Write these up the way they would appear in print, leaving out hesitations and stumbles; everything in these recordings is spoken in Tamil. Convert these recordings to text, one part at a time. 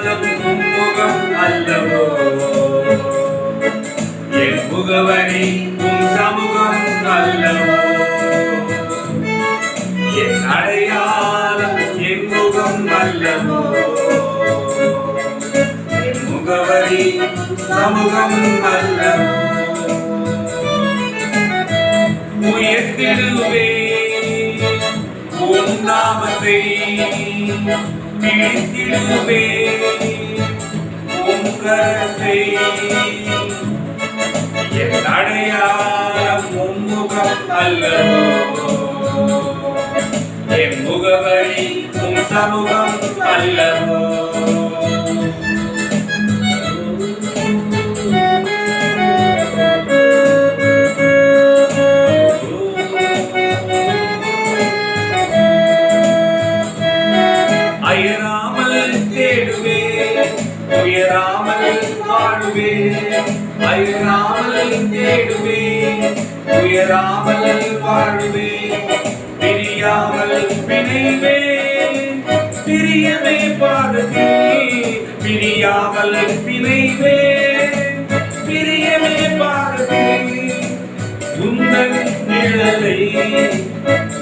அடையாளம் உம்முகம் அல்லவோ என் முகவரி உம் சமூகம் அல்லவோ என் அடையாளம் என் முகம் அல்லவோ என் முகவரி சமூகம் அல்லவோ உயர்த்திடுவே உம் நாமத்தை பிடித்திடுவே உம் கரத்தை என் அடையாளம் உம் முகம் அல்லவோ என் முகவரி உம் சமூகம் அல்லவோ அயராமல் தேடுவே உயராமல் வாழுவே அயராமல் தேடுவே உயராமல் வாழுவே பிரியாமல் பிணைவே பிரியவே பாரதி பிரியாமல் பிணைவே பிரியவே பாரதி உந்தன் நிழலை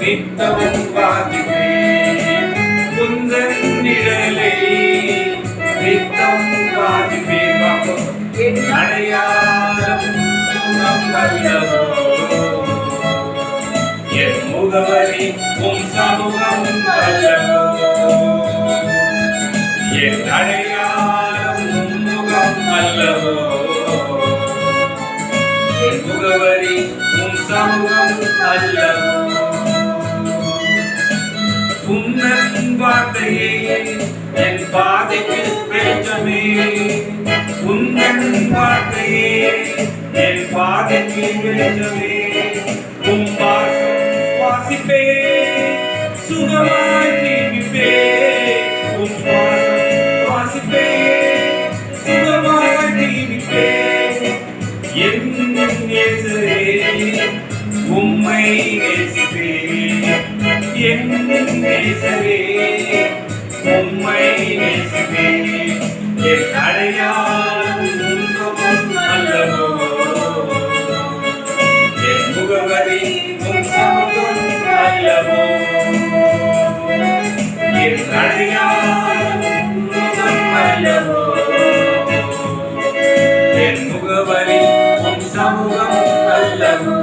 நித்தமும் வாதிவே உந்தன் நிழலை நித்தம் வாதிவே என் அடையாளம் அல்லவோ என் முகவரி உம் சமூகம் அல்லவோ என் அடையாளம் உம் முகம் அல்லவோ என் முகவரி உம் சமூகம் அல்லவோ உன்னன் வார்த்தையே என் பாதைக்கு வெளிச்சமே உன்னன் வார்த்தையே என் பாதைக்கு வெளிச்சமே உம் வாசம் வாசிப்பே சுகமாய் ஜீவிப்பே உம் வாசம் வாசிப்பே சுகமாய் ஜீவிப்பே என் நேசரே உம்மை நேசிப்பே என் நேசரே உம்மை நேசிப்பே என் அடையாளம் உம் அல்லவோ என் முகவரி உம் சமூகம் அல்லவோ என் அடையாளம் உம் அல்லவோ என் முகவரி உம் சமூகம் அல்லவோ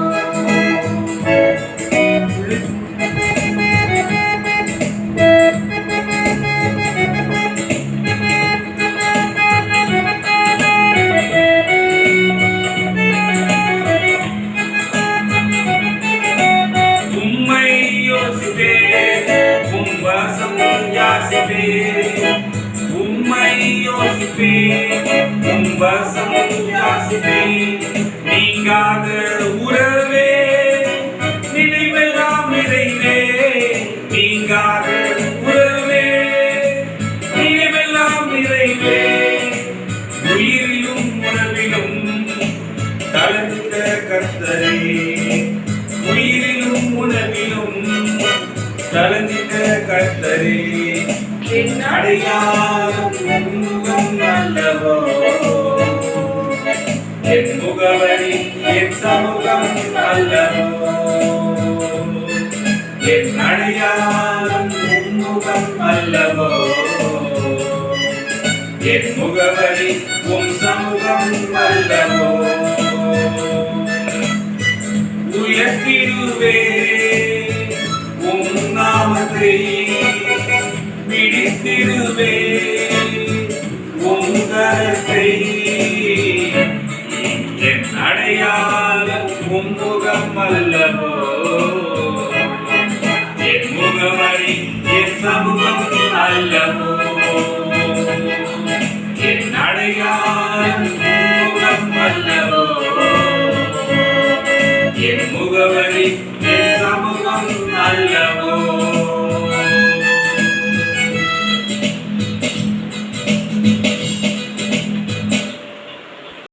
உம்மை யோசிப்பே உம் வசம் யாசிப்பே நீங்காத உறவே நினைவெல்லாம் நிறைவே நீங்காத உறவே நினைவெல்லாம் நிறைவே உயிரிலும் உணவிலும் கலந்த கர்த்தரே உயிரிலும் உணவிலும் கலந்த கர்த்தரே என் அடையாளம் உம் முகம் அல்லவோ என் முகவரி என் சமூகம் அல்லவோ என் அடையாளம் உம் முகம் அல்லவோ என் முகவரி உம் சமூகம் அல்லவோ உயர்த்திடுவே உம் நாமத்தை பிடித்திடுவே உம் கரத்தை என் அடையாளம் உம் முகம் அல்லவோ என் முகவரி என் சமூகம் அல்லவோ என் அடையாளம் உம் முகம் அல்லவோ என் முகவரி